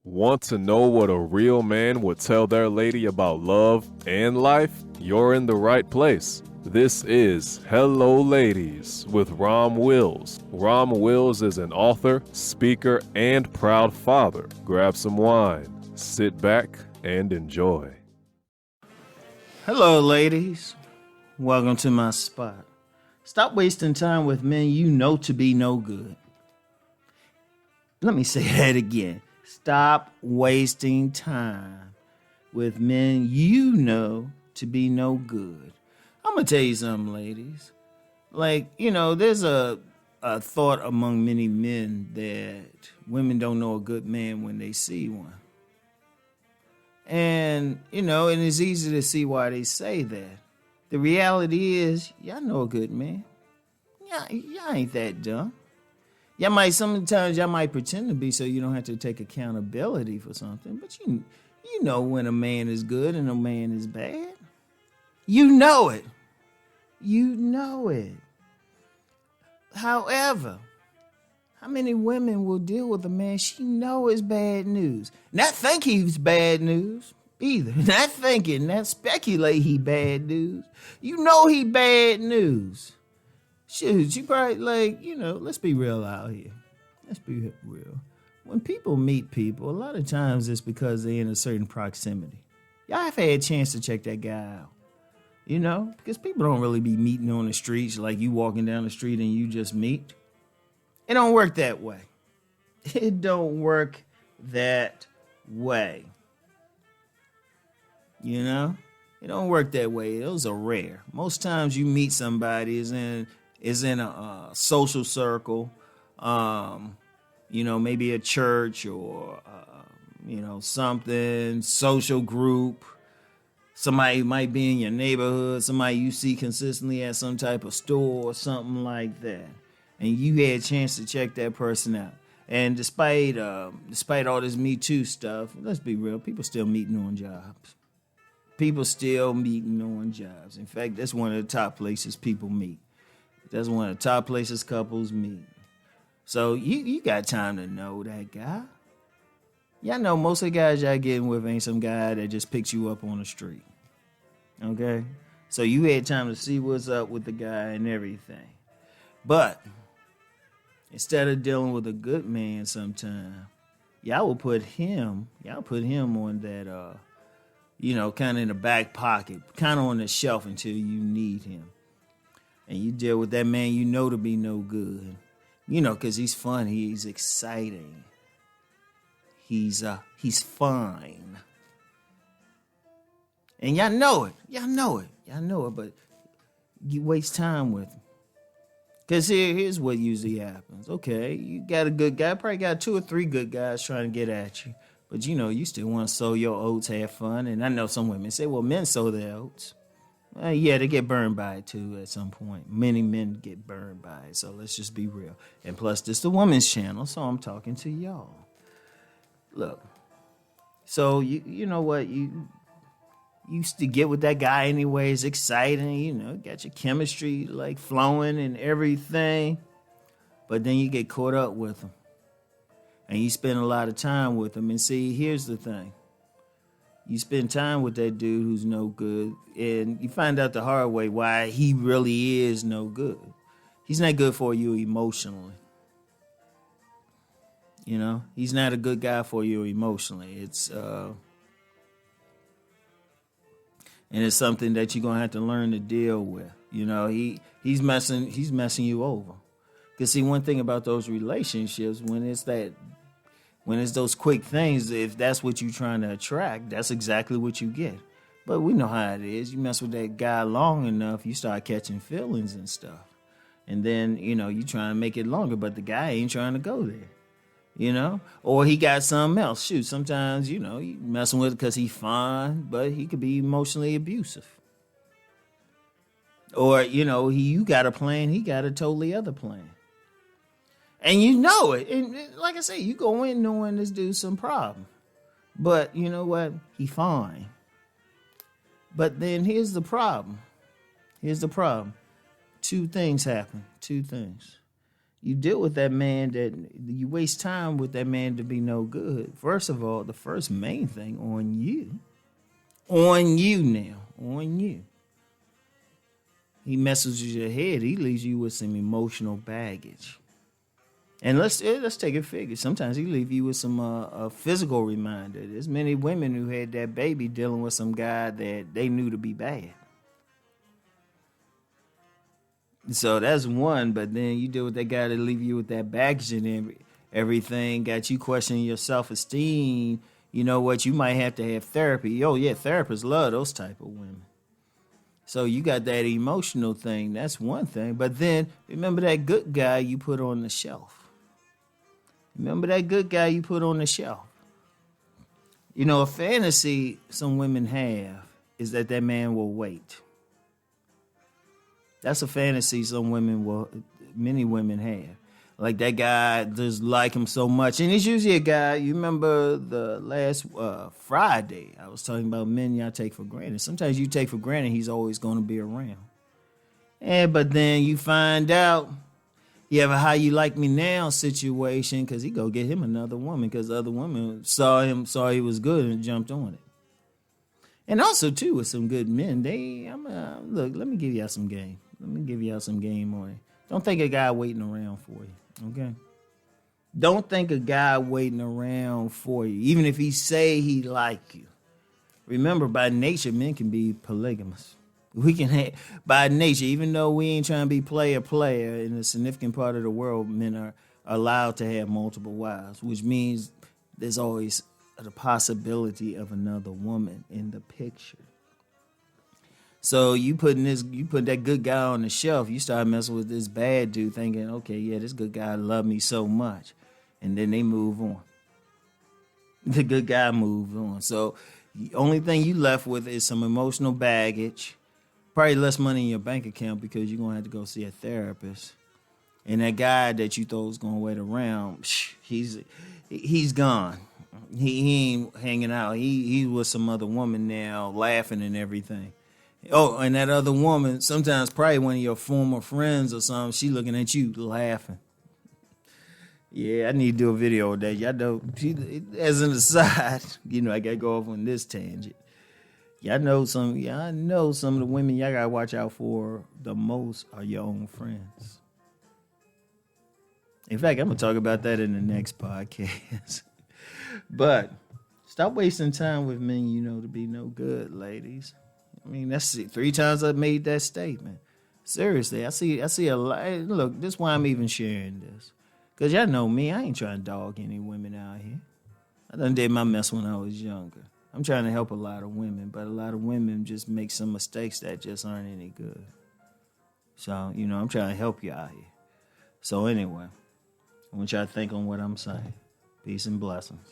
Want to know what a real man would tell their lady about love and life? You're in the right place. This is Hello Ladies with Rom Wills. Rom Wills is an author, speaker, and proud father. Grab some wine, sit back, and enjoy. Hello, ladies. Welcome to my spot. Stop wasting time with men you know to be no good. Let me say that again. Stop wasting time with men you know to be no good. I'm going to tell you something, ladies. There's a thought among many men that women don't know a good man when they see one. And it's easy to see why they say that. The reality is, y'all know a good man. Y'all ain't that dumb. Sometimes y'all might pretend to be so you don't have to take accountability for something. But you know when a man is good and a man is bad. You know it. You know it. However, how many women will deal with a man she know is bad news? Not think he's bad news either. Not thinking, not speculate he bad news. You know he bad news. Shoot, you probably let's be real out here. Let's be real. When people meet people, a lot of times it's because they're in a certain proximity. Y'all have had a chance to check that guy out. Because people don't really be meeting on the streets like you walking down the street and you just meet. It don't work that way. It don't work that way. It don't work that way. Those are rare. Most times you meet somebody is in a social circle, maybe a church or, something, social group. Somebody might be in your neighborhood, somebody you see consistently at some type of store or something like that. And you had a chance to check that person out. And despite all this Me Too stuff, let's be real, people still meeting on jobs. People still meeting on jobs. In fact, that's one of the top places people meet. That's one of the top places couples meet. So you got time to know that guy. Y'all know most of the guys y'all getting with ain't some guy that just picks you up on the street. Okay? So you had time to see what's up with the guy and everything. But instead of dealing with a good man sometime, y'all will put him on that kind of in the back pocket, kind of on the shelf until you need him. And you deal with that man you know to be no good. Because he's fun, he's exciting. He's fine. And y'all know it, but you waste time with him. Because here's what usually happens. Okay, you got a good guy, probably got 2 or 3 good guys trying to get at you. But you still want to sow your oats, have fun. And I know some women say, well, men sow their oats. Yeah, they get burned by it too at some point. Many men get burned by it. So let's just be real. And plus, this is the women's channel, so I'm talking to y'all. Look, so you know what? You used to get with that guy anyway. It's exciting, got your chemistry like flowing and everything. But then you get caught up with him. And you spend a lot of time with him. And see, here's the thing. You spend time with that dude who's no good, and you find out the hard way why he really is no good. He's not good for you emotionally. He's not a good guy for you emotionally. And it's something that you're gonna have to learn to deal with. He's messing you over. Because see, one thing about those relationships, when it's those quick things, if that's what you're trying to attract, that's exactly what you get. But we know how it is. You mess with that guy long enough, you start catching feelings and stuff. And then, you try and make it longer, but the guy ain't trying to go there. Or he got something else. Shoot, sometimes, you messing with it because he's fine, but he could be emotionally abusive. Or, you got a plan, he got a totally other plan. And you know it. And like I say, you go in knowing this dude's some problem. But you know what? He fine. But then here's the problem. 2 things happen. 2 things. You deal with that man that you waste time with that man to be no good. First of all, the first main thing on you. On you now. On you. He messes with your head. He leaves you with some emotional baggage. And let's take it figure. Sometimes he leave you with some a physical reminder. There's many women who had that baby dealing with some guy that they knew to be bad. So that's one, but then you deal with that guy that leave you with that baggage and everything, got you questioning your self-esteem. You know what? You might have to have therapy. Oh, yeah, therapists love those type of women. So you got that emotional thing. That's one thing. But then remember that good guy you put on the shelf. Remember that good guy you put on the shelf. You know, a fantasy some women have is that man will wait. That's a fantasy many women have. Like that guy just like him so much. And it's usually a guy, you remember the last Friday, I was talking about men y'all take for granted. Sometimes you take for granted he's always going to be around. But then you find out you have a how you like me now situation because he go get him another woman because the other woman saw he was good and jumped on it. And also, too, with some good men, look, let me give y'all some game. Let me give y'all some game on it. Don't think a guy waiting around for you, okay? Don't think a guy waiting around for you, even if he say he like you. Remember, by nature, men can be polygamous. We can by nature, even though we ain't trying to be player, in a significant part of the world, men are allowed to have multiple wives, which means there's always the possibility of another woman in the picture. So you put that good guy on the shelf, you start messing with this bad dude thinking, okay, yeah, this good guy love me so much. And then they move on. The good guy moves on. So the only thing you left with is some emotional baggage, probably less money in your bank account because you're going to have to go see a therapist. And that guy that you thought was going to wait around, he's gone. He ain't hanging out. He with some other woman now, laughing and everything. Oh, and that other woman, sometimes probably one of your former friends or something, she looking at you laughing. Yeah, I need to do a video of that. Y'all know, as an aside, I got to go off on this tangent. Y'all know some of the women y'all got to watch out for the most are your own friends. In fact, I'm going to talk about that in the next podcast. But stop wasting time with men to be no good, ladies. I mean, that's it. 3 times I've made that statement. Seriously, I see a lot. Look, this is why I'm even sharing this. Because y'all know me, I ain't trying to dog any women out here. I done did my mess when I was younger. I'm trying to help a lot of women, but a lot of women just make some mistakes that just aren't any good. So, I'm trying to help you out here. So anyway, I want y'all to think on what I'm saying. Peace and blessings.